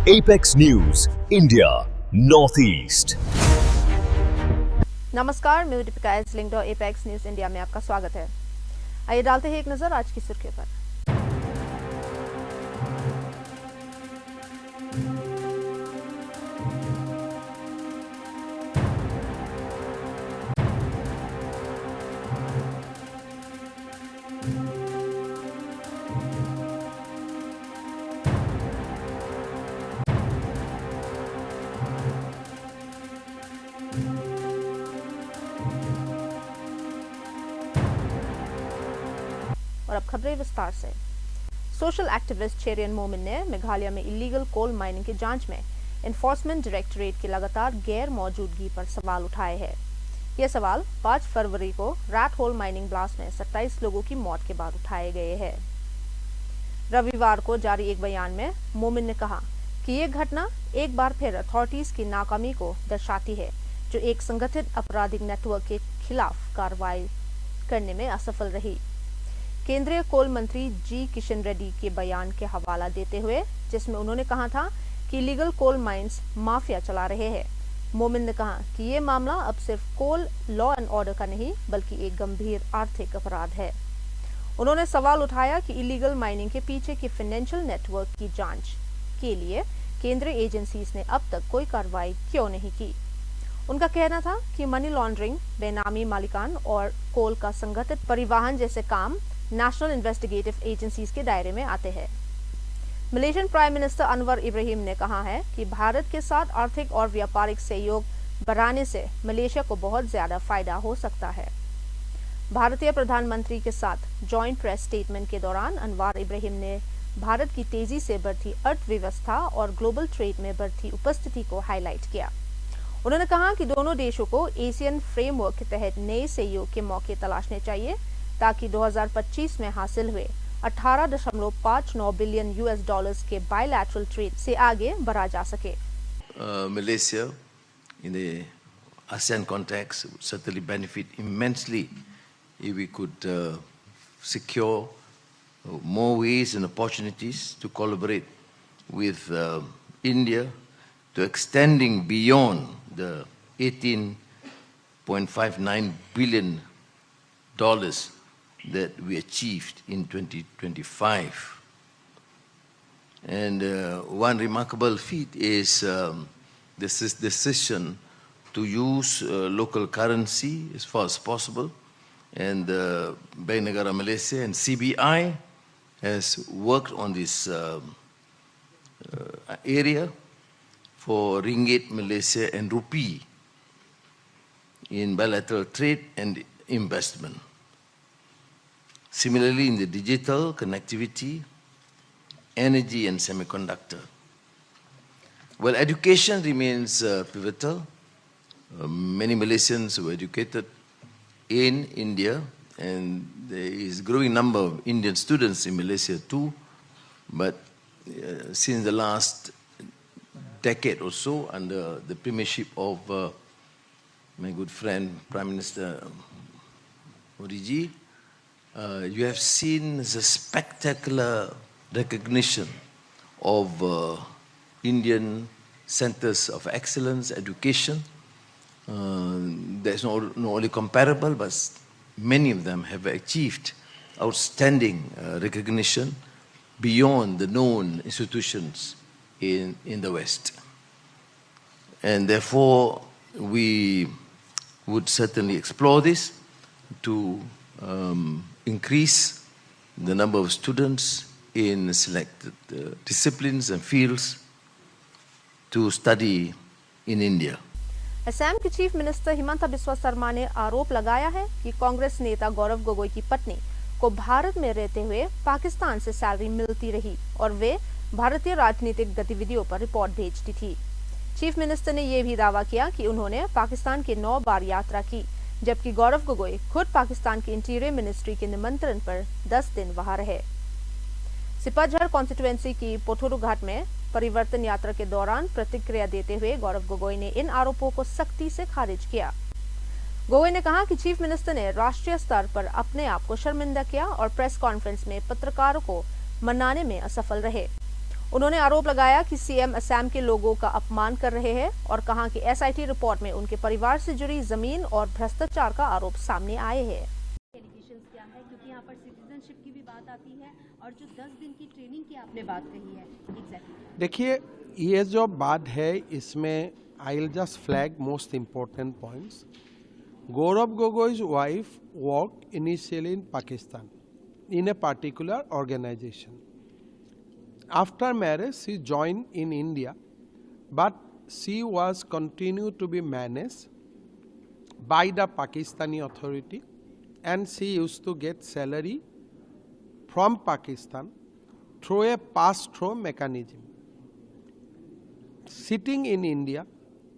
Apex news India north east. नमस्कार, मैं Deepika linked apex news India में आपका स्वागत है। आइए डालते हैं एक नजर आज की सुर्खियों पर। और अब खबरें विस्तार से। सोशल एक्टिविस्ट चेरियन मोमिन ने मेघालय में इलीगल कोल माइनिंग की जांच में एनफोर्समेंट डायरेक्टरेट की लगातार गैर मौजूदगी पर सवाल उठाए हैं। ये सवाल 5 फरवरी को रैट होल माइनिंग ब्लास्ट में 27 लोगों की मौत के बाद उठाए गए हैं। रविवार को जारी एक बयान में मोमिन ने कहा कि ये घटना एक बार फिर अथॉरिटीज की नाकामी को दर्शाती है, जो एक संगठित आपराधिक नेटवर्क के खिलाफ कार्रवाई करने में असफल रही। केंद्रीय कोल मंत्री जी किशन रेड्डी के बयान के हवाला देते हुए, जिसमें उन्होंने कहा था कि इलीगल कोल माइंस माफिया चला रहे हैं, मोमिन ने कहा कि ये मामला अब सिर्फ कोल लॉ एंड ऑर्डर का नहीं बल्कि एक गंभीर आर्थिक अपराध है। उन्होंने सवाल उठाया कि इलीगल माइनिंग के पीछे की फाइनेंशियल नेटवर्क की जांच के लिए केंद्रीय एजेंसीज ने अब तक कोई कार्रवाई क्यों नहीं की। उनका कहना था कि मनी लॉन्ड्रिंग, बेनामी मालिकान और कोल का संगठित परिवहन जैसे काम नेशनल इन्वेस्टिगेटिव एजेंसीज के दायरे में आते हैं। Malaysian prime minister Anwar Ibrahim ने कहा है कि भारत के साथ आर्थिक और व्यापारिक सहयोग बढ़ाने से मलेशिया को बहुत ज्यादा फायदा हो सकता है। भारतीय प्रधानमंत्री के साथ जॉइंट प्रेस स्टेटमेंट के दौरान अनवर इब्राहिम ने भारत की तेजी से बढ़ती अर्थव्यवस्था और ग्लोबल ट्रेड में बढ़ती उपस्थिति को हाईलाइट किया। उन्होंने कहा कि दोनों देशों को एशियन फ्रेमवर्क के तहत नए सहयोग के मौके तलाशने चाहिए ताकि 2025 में हासिल हुए 18.59 बिलियन यूएस डॉलर्स के बायलैटरल ट्रेड से आगे बढ़ा जा सके। Malaysia in the ASEAN context would certainly benefit immensely if we could secure more ways and opportunities to collaborate with India to extending beyond the $18.59 billion that we achieved in 2025. And one remarkable feat is this decision to use local currency as far as possible. And Bank Negara Malaysia and CBI has worked on this area for ringgit Malaysia and rupee in bilateral trade and investment. Similarly, in the digital connectivity, energy and semiconductor. Well, education remains pivotal. Many Malaysians were educated in India, and there is a growing number of Indian students in Malaysia too. But since the last decade or so, under the premiership of my good friend Prime Minister Modi ji, you have seen the spectacular recognition of Indian centers of excellence, education. There's not only comparable, but many of them have achieved outstanding recognition beyond the known institutions in the West. And therefore, we would certainly explore this to increase the number of students in selected disciplines and fields to study in India. Assam के chief minister Himanta Biswa Sharma ने आरोप लगाया है कि कांग्रेस नेता गौरव गोगोई की पत्नी को भारत में रहते हुए पाकिस्तान से सैलरी मिलती रही और वे भारतीय राजनीतिक गतिविधियों पर रिपोर्ट भेजती थी। चीफ मिनिस्टर ने यह भी दावा किया कि उन्होंने पाकिस्तान के 9 बार यात्रा की, जबकि गौरव गोगोई खुद पाकिस्तान के इंटीरियर मिनिस्ट्री के निमंत्रण पर 10 दिन वहां रहे। सिपाझर कॉन्स्टिट्यूएंसी की पोथोरो घाट में परिवर्तन यात्रा के दौरान प्रतिक्रिया देते हुए गौरव गोगोई ने इन आरोपों को सख्ती से खारिज किया। गोगोई ने कहा कि चीफ मिनिस्टर ने राष्ट्रीय स्तर पर अपने आप को शर्मिंदा किया और प्रेस कॉन्फ्रेंस में पत्रकारों को मनाने में असफल रहे। उन्होंने आरोप लगाया कि सीएम असम के लोगों का अपमान कर रहे हैं और कहा कि एसआईटी रिपोर्ट में उनके परिवार से जुड़ी जमीन और भ्रष्टाचार का आरोप सामने आए हैं। एलिगेशंस क्या है, क्योंकि यहाँ पर सिटीजनशिप की भी बात आती है और जो 10 दिन की ट्रेनिंग की आपने बात कही है, एग्जैक्टली देखिए ये जो बात है इसमें I will just flag most important points. Gaurav Gogoi's wife worked initially in Pakistan in a particular organization. After marriage, she joined in India, but she was continued to be managed by the Pakistani authority, and she used to get salary from Pakistan through a pass-through mechanism. Sitting in India,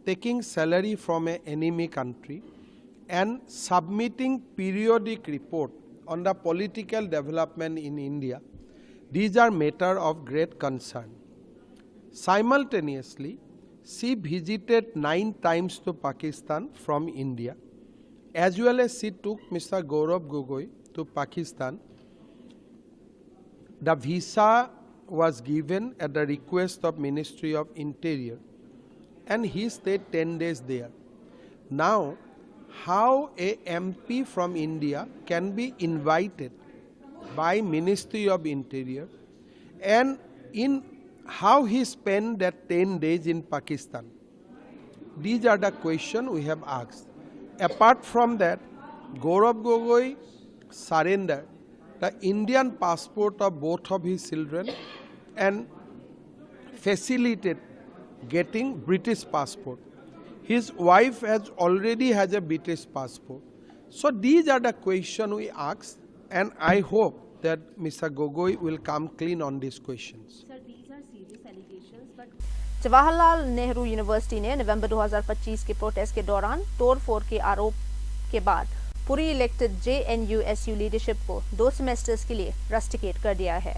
taking salary from an enemy country, and submitting periodic report on the political development in India, these are matter of great concern. Simultaneously, she visited 9 times to Pakistan from India, as well as she took Mr. Gaurav Gogoi to Pakistan. The visa was given at the request of Ministry of Interior, and he stayed 10 days there. Now, how a MP from India can be invited by Ministry of Interior, and in how he spent that 10 days in Pakistan? These are the questions we have asked. Apart from that, Gaurav Gogoi surrendered the Indian passport of both of his children and facilitated getting British passport. His wife already has a British passport. So these are the questions we asked, and I hope that Mr. Gogoi will come clean on these questions. Sir, these are serious allegations, but Jawaharlal Nehru university ने नवंबर 2025 के protest के दौरान तोड़फोड़ के आरोप के बाद पूरी इलेक्टेड JNUSU लीडरशिप को 2 सेमेस्टर्स के लिए रस्टिकेट कर दिया है।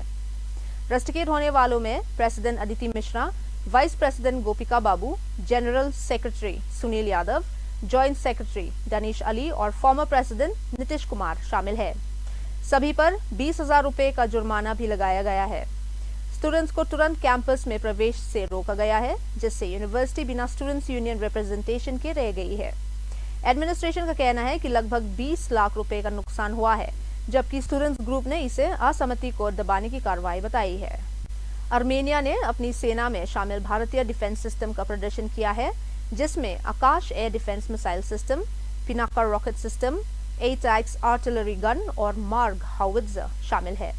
रस्टिकेट होने वालों में president Aditi Mishra, vice president Gopika Babu, general secretary Sunil Yadav, joint secretary Danish Ali और फॉर्मर प्रेसिडेंट नीतीश कुमार शामिल है। सभी पर 20,000 रुपए का जुर्माना भी लगाया गया है। स्टूडेंट्स को तुरंत कैंपस में प्रवेश से रोका गया है, जिससे यूनिवर्सिटी बिना स्टूडेंट्स यूनियन रिप्रेजेंटेशन के रह गई है। एडमिनिस्ट्रेशन का कहना है कि लगभग 20 लाख रुपए का नुकसान हुआ है, जबकि स्टूडेंट्स ग्रुप ने इसे असहमति को दबाने की कार्रवाई बताई है। आर्मेनिया ने अपनी सेना में शामिल भारतीय डिफेंस सिस्टम का प्रदर्शन किया है, जिसमें Akash air defence missile system, Pinaka rocket system, ATACMS artillery gun और मार्ग हाउवित्जर शामिल है।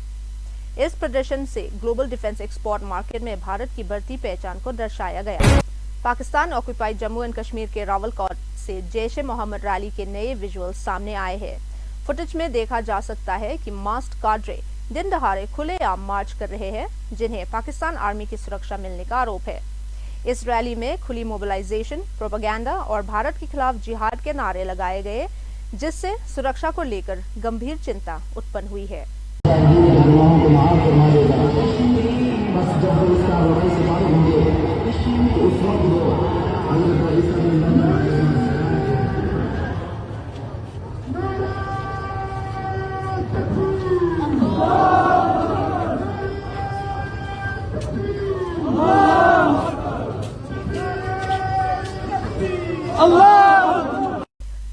इस प्रदर्शन से ग्लोबल डिफेंस एक्सपोर्ट मार्केट में भारत की बढ़ती पहचान को दर्शाया गया। पाकिस्तान ऑक्यूपाइड जम्मू एंड कश्मीर के रावलकोट से जैश-ए-मोहम्मद रैली के नए विजुअल्स सामने आए हैं। फुटेज में देखा जा सकता है कि मास्क्ड काडरे दिन दहाड़े खुलेआम मार्च कर रहे हैं, जिन्हें पाकिस्तान आर्मी की सुरक्षा मिलने का आरोप है। इस रैली में खुली मोबिलाइजेशन, प्रोपेगेंडा और भारत के खिलाफ जिहाद के नारे लगाए गए, जिससे सुरक्षा को लेकर गंभीर चिंता उत्पन्न हुई है।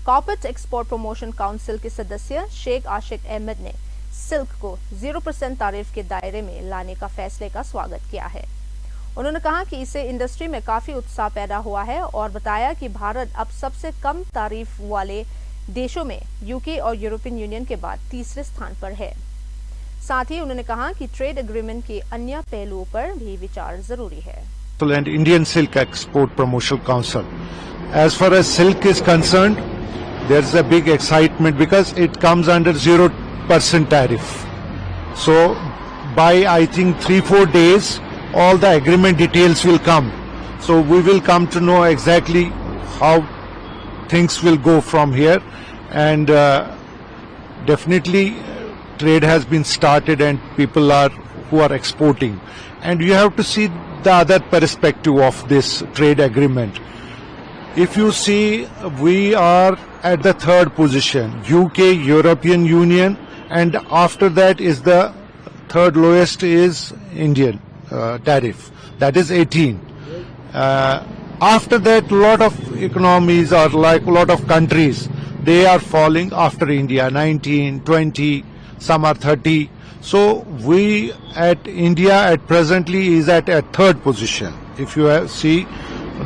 कॉर्पोरेट एक्सपोर्ट प्रमोशन काउंसिल के सदस्य शेख आशिक अहमद ने सिल्क को 0% तारीफ के दायरे में लाने का फैसले का स्वागत किया है। उन्होंने कहा कि इससे इंडस्ट्री में काफी उत्साह पैदा हुआ है और बताया कि भारत अब सबसे कम तारीफ वाले देशों में यूके और यूरोपियन यूनियन के बाद तीसरे स्थान पर है। साथ ही उन्होंने कहा कि ट्रेड एग्रीमेंट के अन्य पहलुओं पर भी विचार जरूरी है। And Indian Silk Export Promotional Council. As far as silk is concerned, there's a big excitement because it comes under 0% tariff. So by I think 3-4 days, all the agreement details will come. So we will come to know exactly how things will go from here, and definitely trade has been started and people are who are exporting, and you have to see the other perspective of this trade agreement. If you see, we are at the 3rd position, UK, European Union, and after that is the 3rd lowest is tariff. That is 18. After that, lot of economies or like lot of countries, they are falling after India, 19, 20, some are 30. So we at India at presently is at a third position. If you see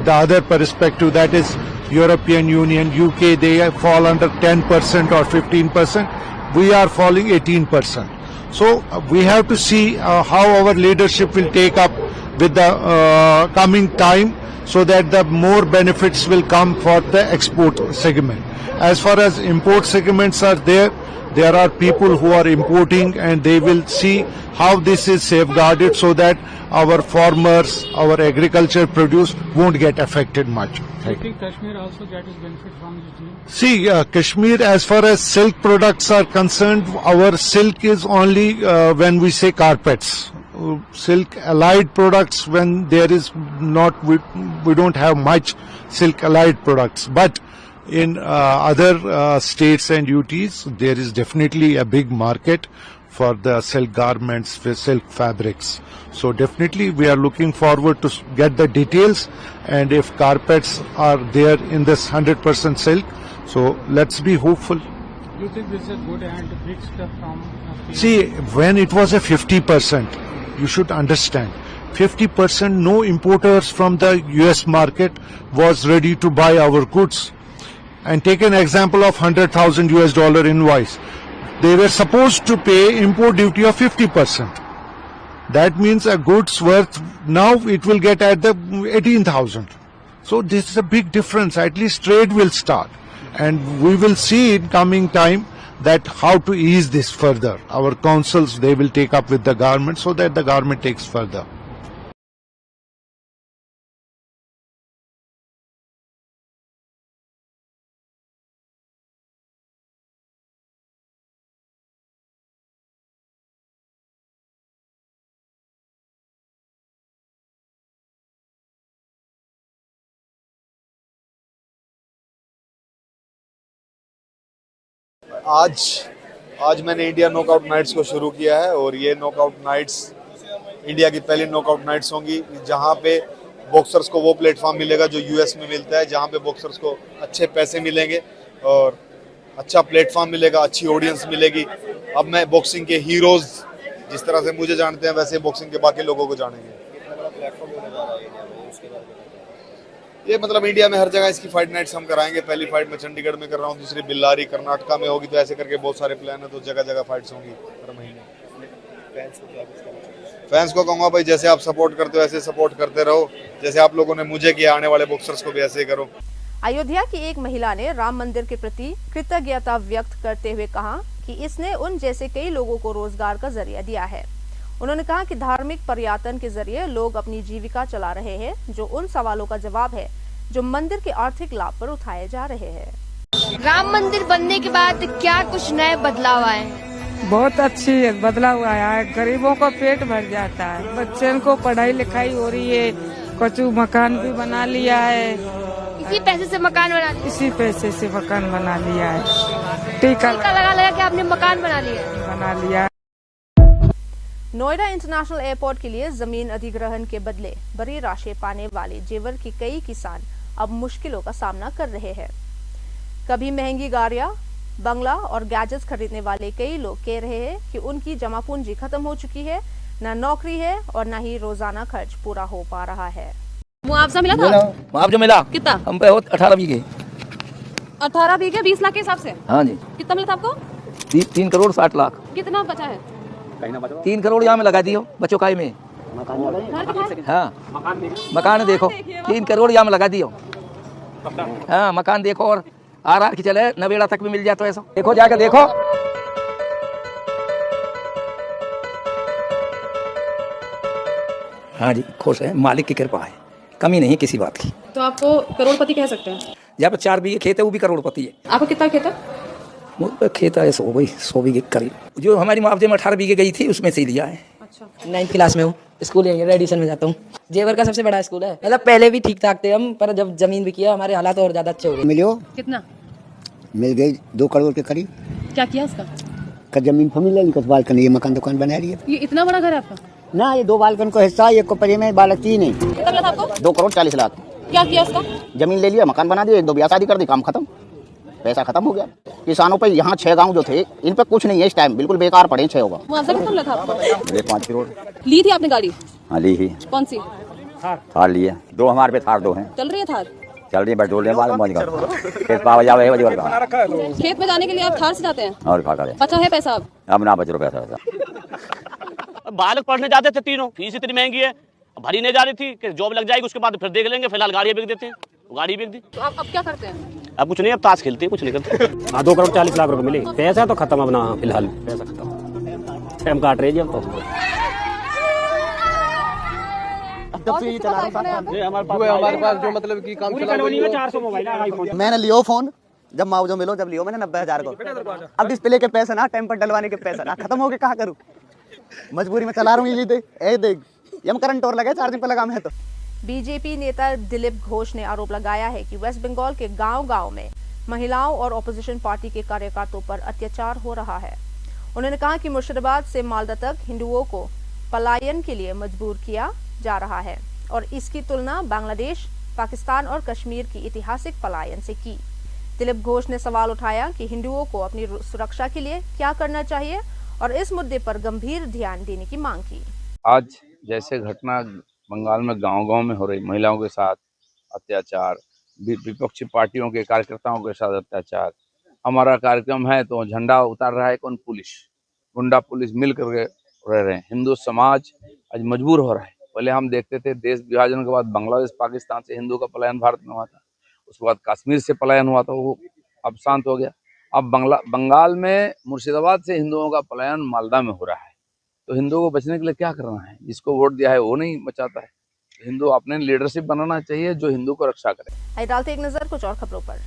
the other perspective, that is European Union, UK, they fall under 10% or 15%. We are falling 18%. So we have to see how our leadership will take up with the coming time, so that the more benefits will come for the export segment. As far as import segments are there are people who are importing, and they will see how this is safeguarded so that our farmers, our agriculture produce won't get affected much. I think Kashmir also gets benefit from this deal. See, Kashmir, as far as silk products are concerned, our silk is only when we say carpets. Silk allied products, when there is not, we don't have much silk allied products. But in other states and UTs, there is definitely a big market for the silk garments, for silk fabrics. So definitely we are looking forward to get the details, and if carpets are there in this 100% silk, so let's be hopeful. Do you think this is good and big step from See, when it was a 50%, you should understand, 50% no importers from the US market was ready to buy our goods. And take an example of $100,000 US invoice. They were supposed to pay import duty of 50%. That means a good's worth, now it will get at the 18,000. So this is a big difference. At least trade will start. And we will see in coming time that how to ease this further. Our councils, they will take up with the government so that the government takes further. आज मैंने India knockout nights को शुरू किया है, और ये knockout nights India की पहली नॉकआउट नाइट्स होंगी जहां पे बॉक्सर्स को वो प्लेटफॉर्म मिलेगा जो यूएस में मिलता है, जहां पे बॉक्सर्स को अच्छे पैसे मिलेंगे और अच्छा प्लेटफॉर्म मिलेगा, अच्छी ऑडियंस मिलेगी। अब मैं बॉक्सिंग के हीरोज जिस तरह से मुझे जानते हैं, वैसे बॉक्सिंग के बाकी लोगों को जानेंगे। ये मतलब इंडिया में हर जगह इसकी फाइट नाइट्स हम कराएंगे। पहली फाइट मैं चंडीगढ़ में कर रहा हूँ, दूसरी बिल्लारी कर्नाटका में होगी, तो ऐसे करके बहुत सारे प्लान है, तो जगह जगह फाइट्स होंगी हर महीने। फैंस को कहूँगा भाई, जैसे आप सपोर्ट करते हो ऐसे सपोर्ट करते रहो, जैसे आप लोगों ने मुझे किया, आने वाले बॉक्सर्स को भी ऐसे ही करो। अयोध्या की एक महिला ने राम मंदिर के प्रति कृतज्ञता व्यक्त करते हुए कहा कि इसने उन जैसे कई लोगों को रोजगार का जरिया दिया है। उन्होंने कहा कि धार्मिक पर्यटन के जरिए लोग अपनी जीविका चला रहे हैं, जो उन सवालों का जवाब है जो मंदिर के आर्थिक लाभ पर उठाए जा रहे हैं। राम मंदिर बनने के बाद क्या कुछ नए बदलाव आए? बहुत अच्छी बदलाव आया है, गरीबों का पेट भर जाता है, बच्चों को पढ़ाई लिखाई हो रही है, कचू मकान भी बना लिया है। इसी पैसे से मकान बना लिया? इसी पैसे से मकान बना लिया है। टीका लगा कि आपने मकान बना लिया। नोएडा इंटरनेशनल एयरपोर्ट के लिए जमीन अधिग्रहण के बदले बड़ी राशि पाने वाले जेवर के कई किसान अब मुश्किलों का सामना कर रहे हैं। कभी महंगी गाड़ियां, बंगला और गैजेट्स खरीदने वाले कई लोग कह रहे हैं कि उनकी जमा पूंजी खत्म हो चुकी है, न नौकरी है और न ही रोजाना खर्च पूरा हो पा रहा है। मुआवजा मिला था? मुआवजा मिला कितना? हम पे 18 बीघे। 18 बीघे 20 लाख के हिसाब से? हाँ जी। कितना मिला था आपको? 3 करोड़ 60 लाख। कितना बचा है? 3 करोड़ यहाँ में लगा दियो बच्चों का में। हाँ मकान देखो, 3 करोड़ यहाँ में लगा दियो। हाँ मकान देखो, और RR की चले नवेड़ा तक भी मिल जाए तो ऐसा देखो, जाकर देखो। हाँ जी खुश है, मालिक की कृपा है, कमी नहीं किसी बात की। तो आपको करोड़पति कह सकते हैं? जहाँ पर 4 बीघे खेत है वो भी करोड़पति है। आपको कितना खेत है? खेत है 100 बीघे करीब, जो हमारी मुआवजे में 18 बीघे गई थी उसमें से लिया है। अच्छा। 9th क्लास में हूँ, स्कूल यहीं एडिशन में जाता हूँ। जेवर का सबसे बड़ा स्कूल है। मतलब पहले भी ठीक ठाक थे हम, पर जब जमीन भी किया हमारे हालात और ज्यादा अच्छे हो गए। मिलियो कितना मिल गई? 2 करोड़ के करीब। क्या किया उसका? का जमीन फैमिली कटवाल करनी, ये मकान दुकान बना रही है। ये इतना बड़ा घर है आपका? ना ये 2 बालकन को हिस्सा, एक को परे में बालक 3 है। कितना मिला था आपको? 2 करोड़ 40 लाख। क्या किया उसका? जमीन ले लिया, मकान बना दिया, 1-2 ब्याह शादी कर दी, काम खत्म, पैसा खत्म हो गया। किसानों पे यहाँ 6 गांव जो थे, इन पे कुछ नहीं है इस टाइम, बिल्कुल बेकार पड़े 6 होगा। मुआवजा कितना मिला था आपको? 5 करोड़ ली थी आपने गाड़ी? हाँ ली ही। कौन सी? थार लिए 2 हमारे पे, थार 2 हैं। चल रही है थार? चल रही है, पेट्रोल है, मालूम मौज का खेत पावा जावे है वजह का। खेत में जाने के लिए आप थार से जाते हैं? और खा करे बचा है पैसा अब ना बच रहा पैसा। बालक पढ़ने जाते थे तीनों, फीस इतनी महंगी है, भरी नहीं जा रही थी कि जॉब लग जाएगी उसके बाद फिर देख लेंगे, फिलहाल गाड़ी बेच देते हैं, गाड़ी बेच दी। तो आप अब क्या करते हैं? अब कुछ नहीं, अब ताश खेलते हैं, कुछ नहीं करते। हाँ 2 करोड़ 40 लाख रुपए मिले, पैसा तो खत्म अब ना, फिलहाल पैसा खत्म, टाइम काट रहे जी अब तो। हमारे पास जो मतलब की काम चला कॉलोनी में 400 मोबाइल है, आईफोन। मैंने लियो फोन, जब मुआवजा मिलो जब लियो मैंने 90,000 को। अब डिस्प्ले के पैसे ना, टेम्पर डलवाने के पैसे ना, खत्म हो गए, कहाँ करूँ, मजबूरी में चला रहा हूँ। ये देख ये करंट और लगे, चार्जिंग पे लगा मैं तो। बीजेपी नेता दिलीप घोष ने आरोप लगाया है कि वेस्ट बंगाल के गांव-गांव में महिलाओं और ऑपोजिशन पार्टी के कार्यकर्ताओं पर अत्याचार हो रहा है। उन्होंने कहा कि मुर्शिदाबाद से मालदा तक हिंदुओं को पलायन के लिए मजबूर किया जा रहा है और इसकी तुलना बांग्लादेश, पाकिस्तान और कश्मीर की ऐतिहासिक पलायन से की। दिलीप घोष ने सवाल उठाया कि हिंदुओं को अपनी सुरक्षा के लिए क्या करना चाहिए और इस मुद्दे पर गंभीर ध्यान देने की मांग की। आज जैसे घटना बंगाल में गांव-गांव में हो रही, महिलाओं के साथ अत्याचार, विपक्षी पार्टियों के कार्यकर्ताओं के साथ अत्याचार, हमारा कार्यक्रम है तो झंडा उतार रहा है कौन? पुलिस, गुंडा पुलिस मिल करके रह रहे हैं। हिंदू समाज आज मजबूर हो रहा है। पहले हम देखते थे देश विभाजन के बाद बांग्लादेश, पाकिस्तान से हिंदुओं का पलायन भारत में हुआ था, उसके बाद कश्मीर से पलायन हुआ था, वो अब शांत हो गया। अब बंगाल में मुर्शिदाबाद से हिंदुओं का पलायन मालदा में हो रहा है। तो हिंदुओं को बचने के लिए क्या करना है? जिसको वोट दिया है वो नहीं बचाता है। हिंदू अपने लीडरशिप बनाना चाहिए जो हिंदू को रक्षा करे। आइए डालते एक नजर कुछ और खबरों पर।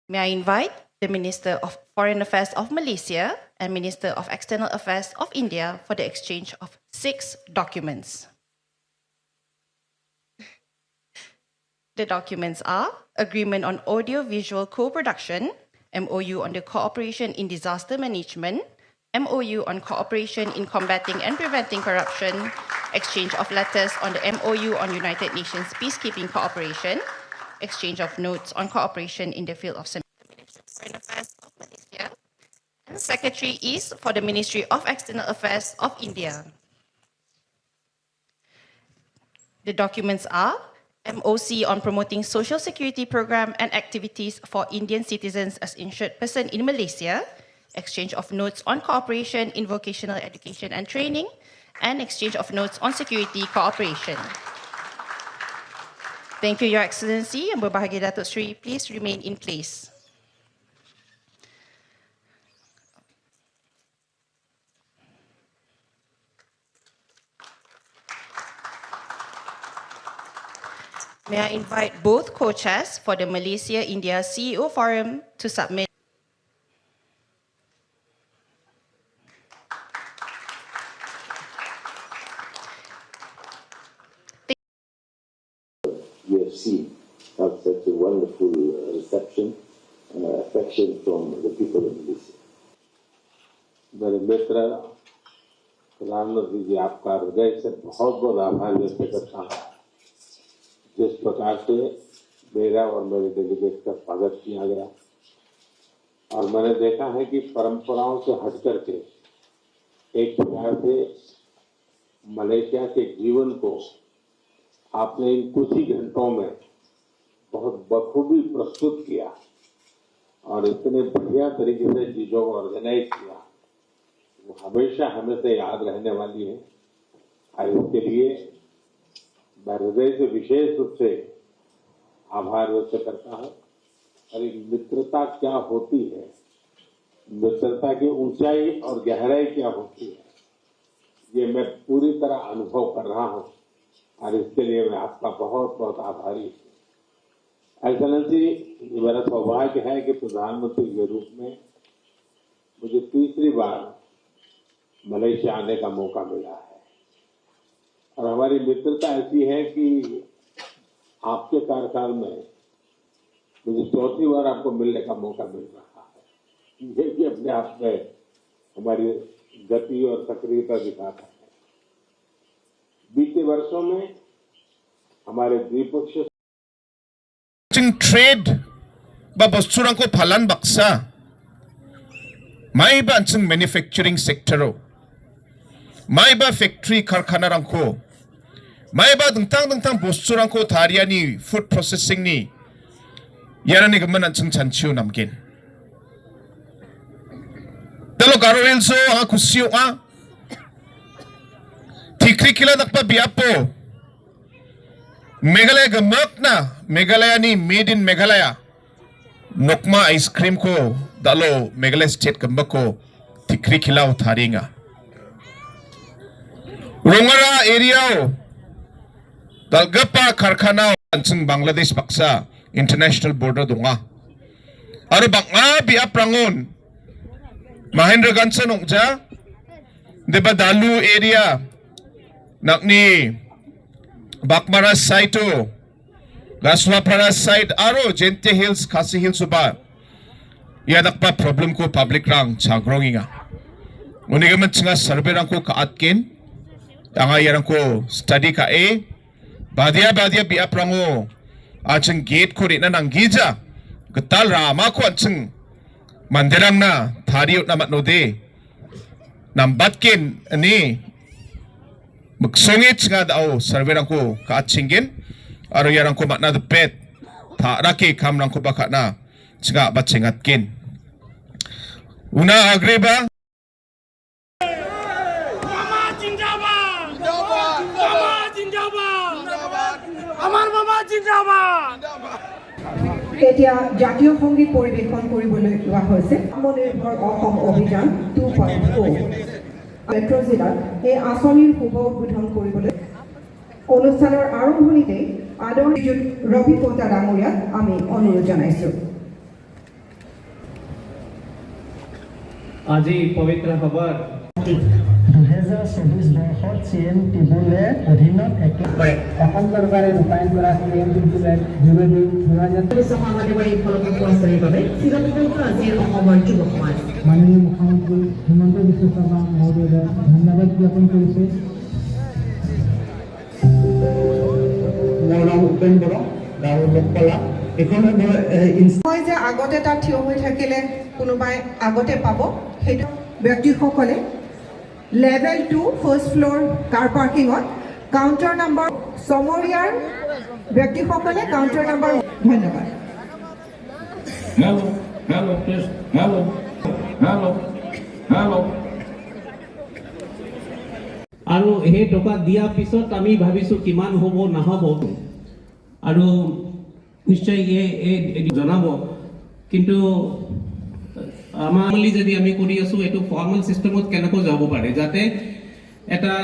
May I invite the Minister of Foreign Affairs of Malaysia and Minister of External Affairs of India for the exchange of 6 documents. The documents are Agreement on Audio-Visual Co-Production, MOU on the Cooperation in Disaster Management, MOU on Cooperation in Combating and Preventing Corruption, exchange of letters on the MOU on United Nations Peacekeeping Cooperation, exchange of notes on cooperation in the field of Foreign Affairs of Malaysia, and Secretary is for the Ministry of External Affairs of India. The documents are MOC on promoting social security program and activities for Indian citizens as insured person in Malaysia, exchange of notes on cooperation in vocational education and training, and exchange of notes on security cooperation. Thank you, Your Excellency. Yang berbahagia Datuk Seri, please remain in place. May I invite both co-chairs for the Malaysia-India CEO Forum to submit. We have seen have such a wonderful reception and affection from the people of Malaysia. मेरे मित्र प्रधानमंत्री जी, आपका हृदय से बहुत बहुत आभार व्यक्त करता हूँ। जिस प्रकार से मेरा और मेरे डेलीगेट का स्वागत किया गया, और मैंने देखा है कि परंपराओं से हट करके एक प्रकार से मलेशिया के जीवन को आपने इन कुछ ही घंटों में बहुत बखूबी प्रस्तुत किया और इतने बढ़िया तरीके से चीजों को ऑर्गेनाइज किया, वो हमेशा हमें से याद रहने वाली है। और इसके लिए मैं हृदय से विशेष रूप से आभार व्यक्त करता हूँ। और एक मित्रता क्या होती है, मित्रता की ऊंचाई और गहराई क्या होती है, ये मैं पूरी तरह अनुभव कर रहा हूँ और इसके लिए मैं आपका बहुत बहुत आभारी हूँ। एक्सेलेंसी, ये मेरा सौभाग्य है कि प्रधानमंत्री के रूप में मुझे तीसरी बार मलेशिया आने का मौका मिला है और हमारी मित्रता ऐसी है कि आपके कार्यकाल में मुझे चौथी बार आपको मिलने का मौका मिल रहा है। ये भी अपने आप में हमारी गति और सक्रियता दिखाता है। बीते वर्षों में हमारे द्विपक्षीय ट्रेड बस्तुरंखौ फालान baksa माइबा अंचं मैन्युफैक्चरिंग सेक्टरो माइबा फैक्ट्री कारखानारंखौ माइबा दंतां दंतां बस्तुरंखौ थारियानि फूड प्रोसेसिंग नि यारानि गमन अंचं चानचिउ नामगेन तलो गारोरेलसो आ खुसियो आ थिख्रि किला दक्पा बियापो मेघालय गमकना मेघालयनि मेड इन मेघालय नोकमा आइसक्रीम को दालो मेघालय स्टेट गमको थिख्रि किलाव थारिंगा रोंगरा एरियाव दालगपा कारखाना अंचं बांग्लादेश baksa इंटरनेशनल बॉर्डर दोंगा आरो बांगा बिया प्रांगन महेंद्रगंज नोंजा देबा दालु एरिया नाकनी बाकमारा साइटो गासवापारा साइट आरो जेंटे हिल्स खासी हिल्स बा या दक्पा प्रॉब्लम को पब्लिक रांग चाग्रोंगिंगा उनिगमन चिंगा सर्वे रांग को काटकेन तांगा यारंग को स्टडी का ए बादिया बादिया बिया प्रांगो आचंग गेट को रेना नंगीजा गताल रामा को आचंग मंदिरंग ना थारियो ना मतनोदे नंबतकेन ने मक्सोंगे चिंगा दाओ सर्वे रांग को काचिंगेन आरो यारंग को मतना द पेट थारा के काम रांग को बखाना चिंगा बचिंगात केन उना अग्रेबा এতিয়া জাতীয় সংগীত পৰিবেশন কৰিবলৈ লোৱা হৈছে আত্মনিৰ্ভৰ অসম অভিযান 2.0 মেট্ৰ' জিলাত এই আঁচনিৰ শুভ উদ্বোধন কৰিবলৈ অনুষ্ঠানৰ আৰম্ভণিতে আদৰণীয় ৰবি কোটা ডাঙৰীয়াক আমি অনুৰোধ জনাইছোঁ। আজি পবিত্ৰ খবৰ 2024 বৰ্ষত CM টিবুলৰ অধীনত অসম চৰকাৰে ৰূপায়ণ কৰা CM টিবুলৰ যোগেদি 2024 মহামাৰীৰ ফলপ্ৰসূ আঁচনিৰ বাবে চিৰকৃতজ্ঞ আজিৰ অসমৰ যুৱ সমাজ। মাননীয় মুখ্যমন্ত্ৰী হিমন্ত বিশ্ব শৰ্মা মহোদয়ক ধন্যবাদ জ্ঞাপন কৰিছে। মোৰ নাম উপেন বৰা, গাঁও লোককলা। মই যে আগতে তাত থিয় হৈ থাকিলে কোনোবাই আগতে পাব সেইটো ব্যক্তিসকলে Level 2 first floor car parking on counter number Somoriar ব্যক্তি সকলে counter number ধন্যবাদ। Hello please hello আৰু এই টকা দিয়া পিছত আমি ভাবিছো কিমান হ'ব নহব আৰু নিশ্চয় এই জনাব কিন্তু আমালি যদি আমি কৰি আছো এটো ফৰ্মাল সিস্টেমত কেনেকৈ যাব পাৰে যাতে এটা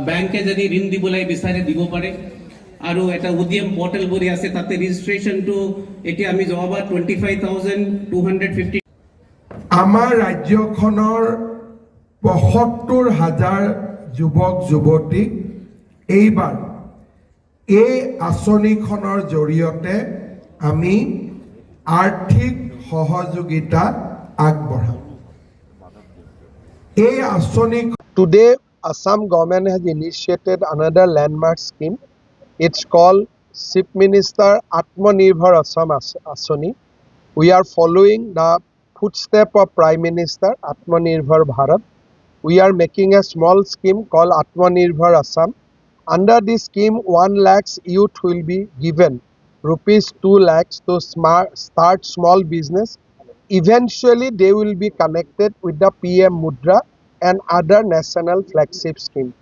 ব্যাংকে যদি ঋণ দিবলৈ বিচাৰে দিব পাৰে আৰু এটা উদ্যম পোৰ্টেল বৰি আছে তাতে ৰেজিষ্ট্ৰেচনটো এতিয়া আমি জবাবা 25,250 আমাৰ ৰাজ্যখনৰ ৭৫,০০০ যুৱক যুৱতীক এইবাৰ এই আঁচনিখনৰ জৰিয়তে আমি আৰ্থিক সহযোগিতা আগবঢ়াম। এই আঁচনি Today Assam government has initiated another landmark scheme. It's called Chief Minister Atmanirbhar Assam Asani. We are following the footstep of Prime Minister Atmanirbhar Bharat. We are making a small scheme called Atmanirbhar Assam. Under this scheme, 1 lakh youth will be given rupees 2 lakhs to start small business. Eventually, they will be connected with the PM Mudra and other national flagship schemes.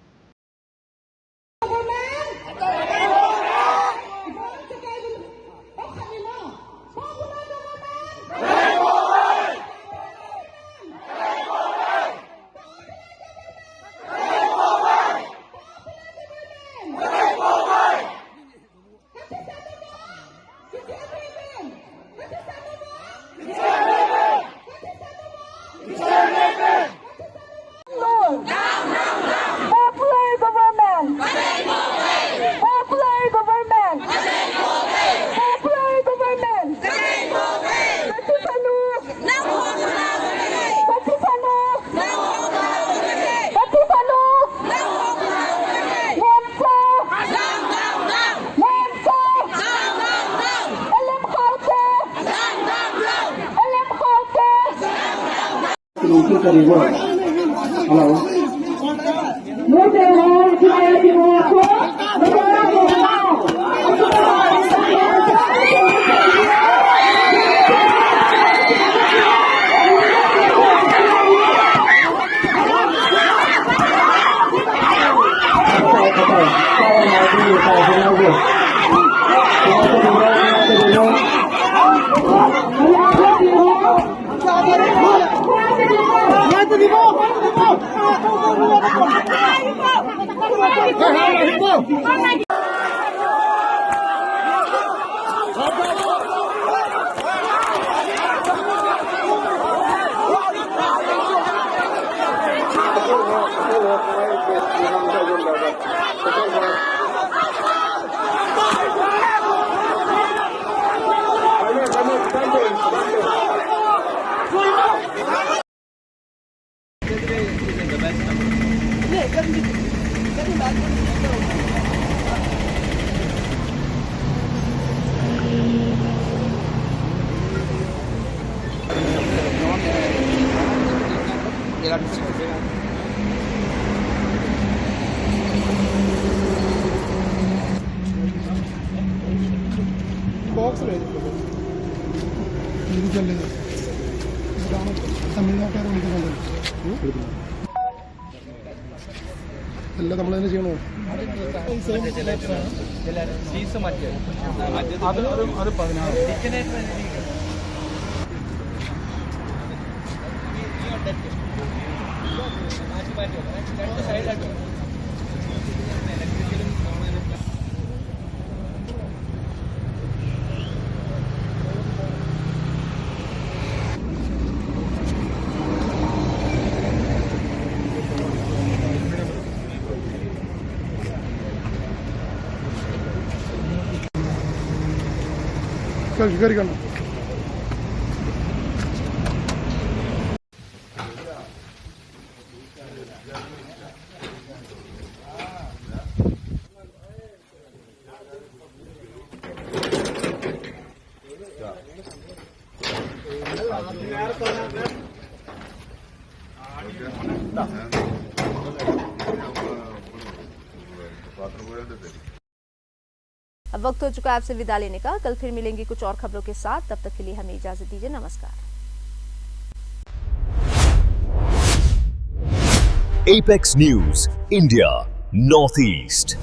Box ले തമിഴ്നാട്ടുകാർ എല്ലാം നമ്മൾ തന്നെ ചെയ്യണോ? അത് 16 കയറിക്കണ്ട. अब वक्त हो चुका है आपसे विदा लेने का। कल फिर मिलेंगे कुछ और खबरों के साथ। तब तक के लिए हमें इजाजत दीजिए। नमस्कार। Apex News, India, Northeast.